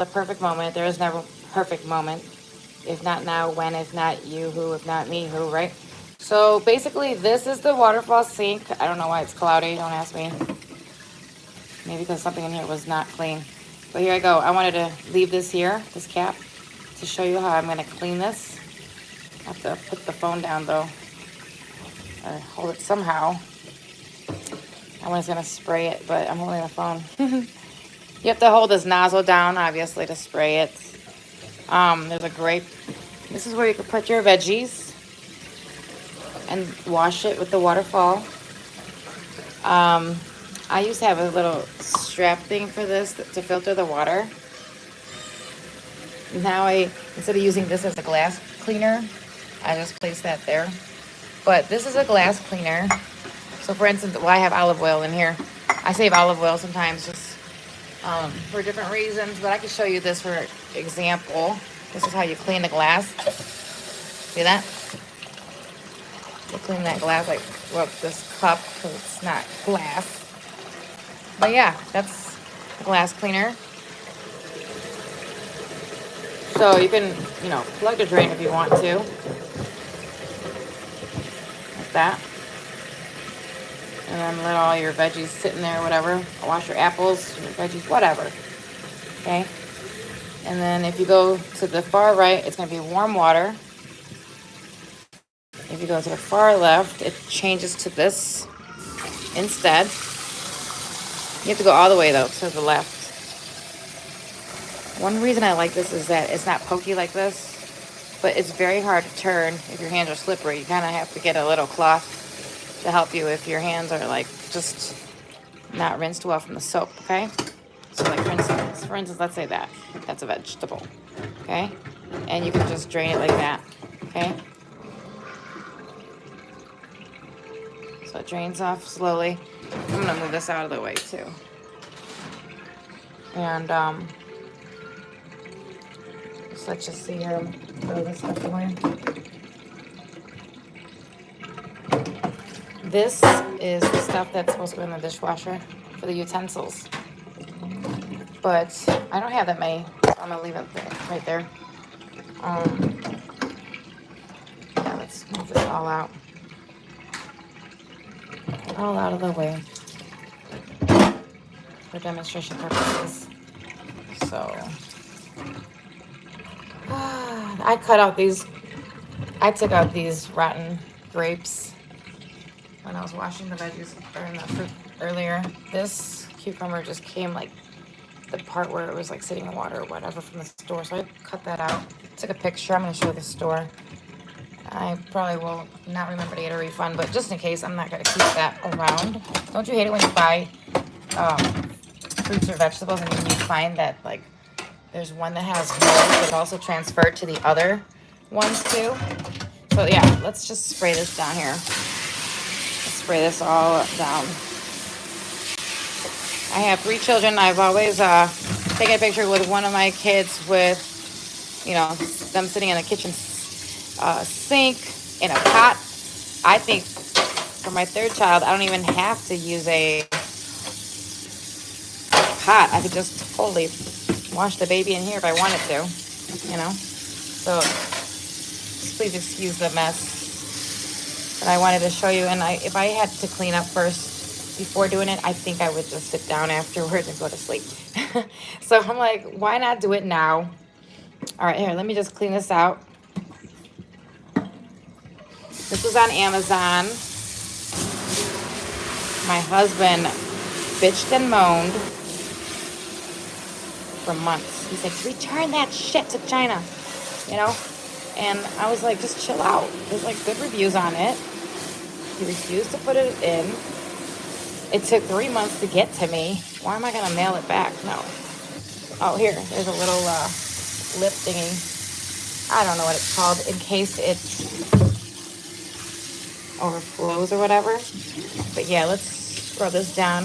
The perfect moment. There is never a perfect moment. If not now, when? If not you, who? If not me, who, right? So basically, this is the waterfall sink. I don't know why it's cloudy. Don't ask me. Maybe because something in here was not clean. But here I go. I wanted to leave this here, this cap, to show you how I'm going to clean this. I have to put the phone down, though, or hold it somehow. I was going to spray it, but I'm holding the phone. You have to hold this nozzle down, obviously, to spray it. There's a grape. This is where you can put your veggies and wash it with the waterfall. I used to have a little strap thing for this to filter the water. Now instead of using this as a glass cleaner, I just place that there. But this is a glass cleaner. So for instance, I have olive oil in here. I save olive oil sometimes just for different reasons, but I can show you this for example. This is how you clean the glass. See that? You clean that glass like this cup because it's not glass. But yeah, that's a glass cleaner. So you can, plug the drain if you want to. Like that. And then let all your veggies sit in there, whatever. Wash your apples, your veggies, whatever. Okay? And then if you go to the far right, it's going to be warm water. If you go to the far left, it changes to this instead. You have to go all the way, though, to the left. One reason I like this is that it's not pokey like this, but it's very hard to turn if your hands are slippery. You kind of have to get a little cloth to help you if your hands are like just not rinsed well from the soap, okay? So like for instance, let's say that's a vegetable, okay? And you can just drain it like that, okay? So it drains off slowly. I'm gonna move this out of the way too. And so let's just see here, throw this stuff away. This is the stuff that's supposed to go in the dishwasher for the utensils. But I don't have that many, so I'm gonna leave it right there. Yeah, let's move this all out. All out of the way for demonstration purposes. So, I took out these rotten grapes when I was washing the veggies or the fruit earlier. This cucumber just came like the part where it was like sitting in water or whatever from the store. So I cut that out. Took a picture. I'm going to show the store. I probably will not remember to get a refund, but just in case, I'm not going to keep that around. Don't you hate it when you buy fruits or vegetables and you find that like there's one that has mold but also transferred to the other ones too? So yeah, let's just spray this down here. Let's spray this all down. I have 3 children. I've always taken a picture with one of my kids with, them sitting in the kitchen sink in a pot. I think for my 3rd child, I don't even have to use a pot. I could just totally wash the baby in here if I wanted to, So please excuse the mess that I wanted to show you. And if I had to clean up first before doing it, I think I would just sit down afterwards and go to sleep. So I'm like, why not do it now? All right, here, let me just clean this out. This was on Amazon. My husband bitched and moaned for months. He's like, return that shit to China, And I was like, just chill out. There's like good reviews on it. He refused to put it in. It took 3 months to get to me. Why am I going to mail it back? No. Oh, here. There's a little lip thingy. I don't know what it's called in case it overflows or whatever. But yeah, let's scrub this down.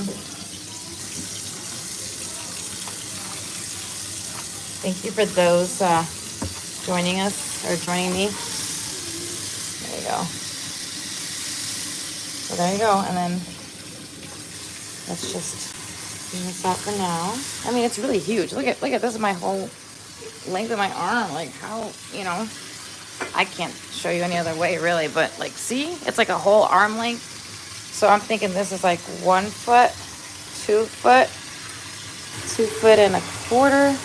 Thank you for those joining us or joining me. There you go. So there you go. And then let's just Clean this out for now. I mean, it's really huge. Look at this is my whole length of my arm. Like how, I can't show you any other way really, but like see, it's like a whole arm length. So I'm thinking this is like 1 foot, 2 foot, 2 foot and a quarter,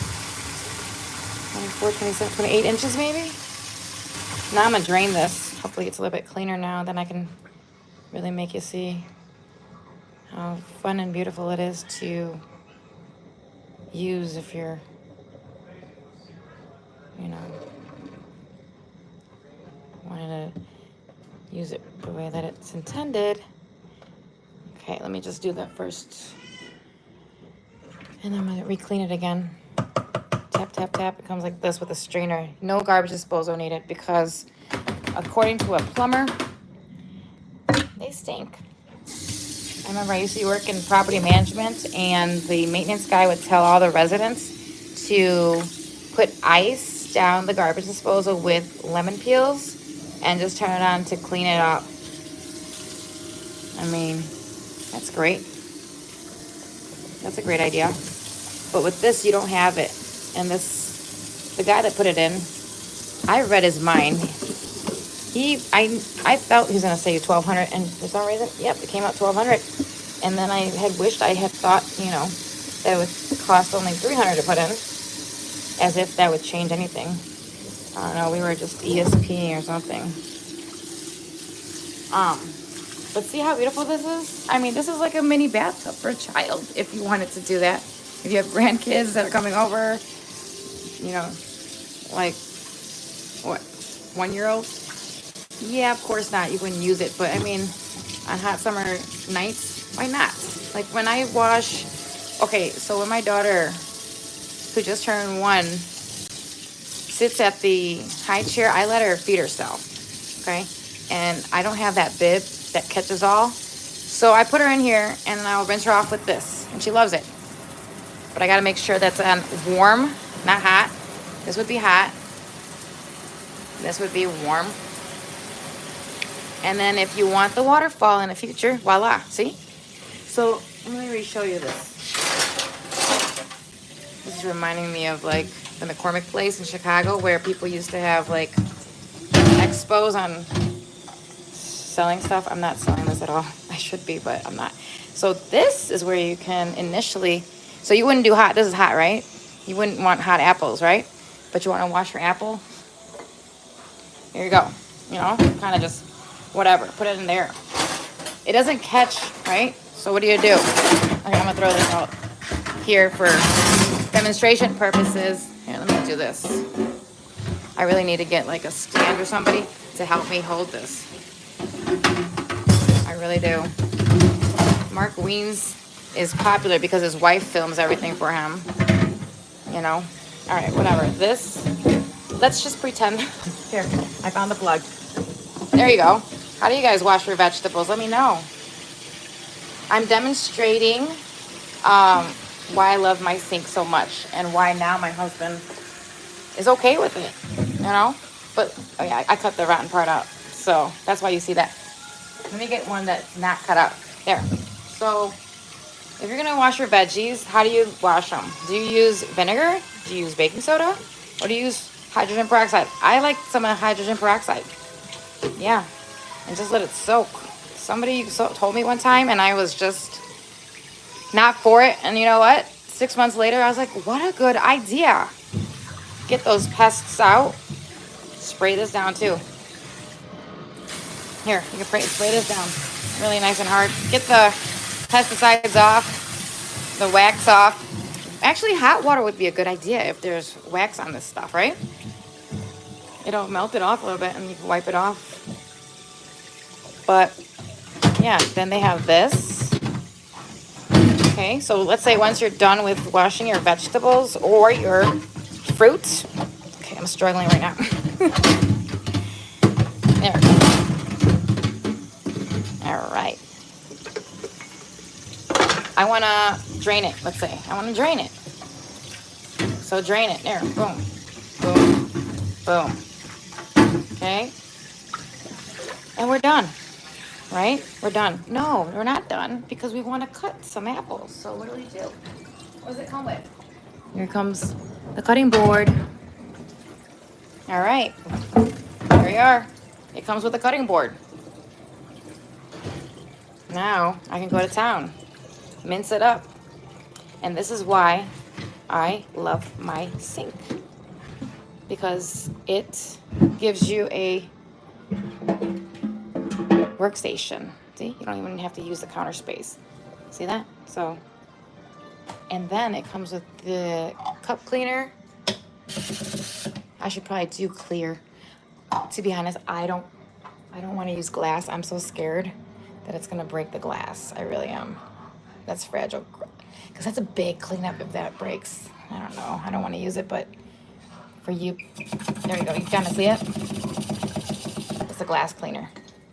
24, 27, 28 inches maybe. Now I'm gonna drain this. Hopefully it's a little bit cleaner now, then I can really make you see how fun and beautiful it is to use if you're, wanting to use it the way that it's intended. Okay, let me just do that first. And I'm gonna re-clean it again. Tap, tap, tap. It comes like this with a strainer. No garbage disposal needed because according to a plumber, they stink. I remember I used to work in property management and the maintenance guy would tell all the residents to put ice down the garbage disposal with lemon peels and just turn it on to clean it up. I mean, that's great. That's a great idea. But with this, you don't have it. And this, the guy that put it in, I read his mind. I felt he was gonna say 1,200, and for some reason, yep, it came out 1,200. And then I had wished I had thought, that it would cost only 300 to put in, as if that would change anything. I don't know. We were just ESP or something. But see how beautiful this is? I mean, this is like a mini bathtub for a child if you wanted to do that. If you have grandkids that are coming over, like, what, 1-year-old? Yeah, of course not. You wouldn't use it. But, I mean, on hot summer nights, why not? Like, when I wash... Okay, so when my daughter, who just turned 1, sits at the high chair, I let her feed herself, okay? And I don't have that bib that catches all. So I put her in here, and I'll rinse her off with this. And she loves it. But I got to make sure that's on warm, not hot. This would be hot. This would be warm. And then if you want the waterfall in the future, voila, see? So let me re-show you this. This is reminding me of like the McCormick place in Chicago where people used to have like expos on selling stuff. I'm not selling this at all. I should be, but I'm not. So this is where you can initially, so you wouldn't do hot. This is hot, right? You wouldn't want hot apples, right? But you want to wash your apple. Here you go. Kind of just whatever. Put it in there. It doesn't catch, right? So what do? Okay, I'm going to throw this out here for demonstration purposes. Here, let me do this. I really need to get like a stand or somebody to help me hold this. I really do. Mark Wiens is popular because his wife films everything for him. All right, whatever. This, let's just pretend. Here, I found the plug. There you go. How do you guys wash your vegetables? Let me know. I'm demonstrating why I love my sink so much and why now my husband is okay with it, But, oh yeah, I cut the rotten part out. So that's why you see that. Let me get one that's not cut out. There. So if you're going to wash your veggies, how do you wash them? Do you use vinegar? Do you use baking soda? Or do you use hydrogen peroxide? I like some hydrogen peroxide. Yeah. And just let it soak. Somebody told me one time and I was just not for it. And you know what? 6 months later, I was like, what a good idea. Get those pests out. Spray this down too. Here, you can spray this down. Really nice and hard. Get the pesticides off, the wax off. Actually, hot water would be a good idea if there's wax on this stuff, right? It'll melt it off a little bit and you can wipe it off. But yeah, then they have this. Okay, so let's say once you're done with washing your vegetables or your fruit. Okay, I'm struggling right now. There. All right. I want to drain it. Let's say I want to drain it. So drain it. There. Boom. Boom. Boom. Okay. And we're done. right? We're done. No, we're not done because we want to cut some apples. So what do? What does it come with? Here comes the cutting board. All right, here we are. It comes with a cutting board. Now I can go to town, mince it up. And this is why I love my sink, because it gives you a workstation. See, you don't even have to use the counter space. See that? So, and then it comes with the cup cleaner. I should probably do clear. To be honest, I don't want to use glass. I'm so scared that it's gonna break the glass. I really am. That's fragile, because that's a big cleanup if that breaks. I don't know. I don't want to use it, but for you, there you go. You kind of see it. It's a glass cleaner.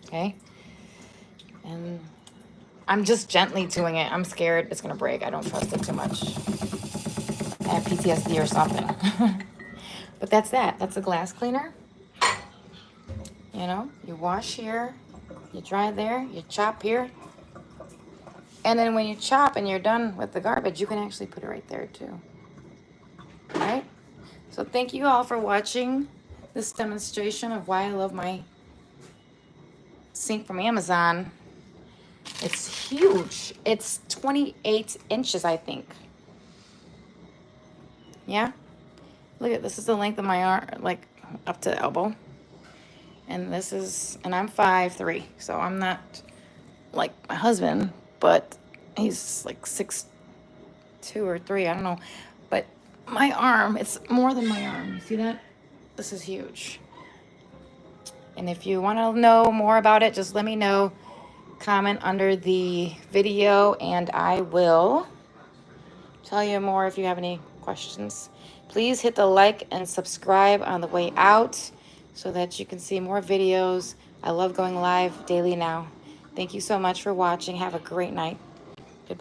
Okay. And I'm just gently doing it. I'm scared it's gonna break. I don't trust it too much. I have PTSD or something. But that's that. That's a glass cleaner. You know, you wash here, you dry there, you chop here. And then when you chop and you're done with the garbage, you can actually put it right there too. All right? So thank you all for watching this demonstration of why I love my sink from Amazon. It's huge. It's 28 inches, I think. Yeah? Look at this. Is the length of my arm, like up to the elbow. And this is, and I'm 5'3", so I'm not like my husband, but he's like 6'2" or 3, I don't know. But my arm, it's more than my arm. You see that? This is huge. And if you want to know more about it, just let me know. Comment under the video and I will tell you more if you have any questions. Please hit the like and subscribe on the way out so that you can see more videos. I love going live daily now. Thank you so much for watching. Have a great night.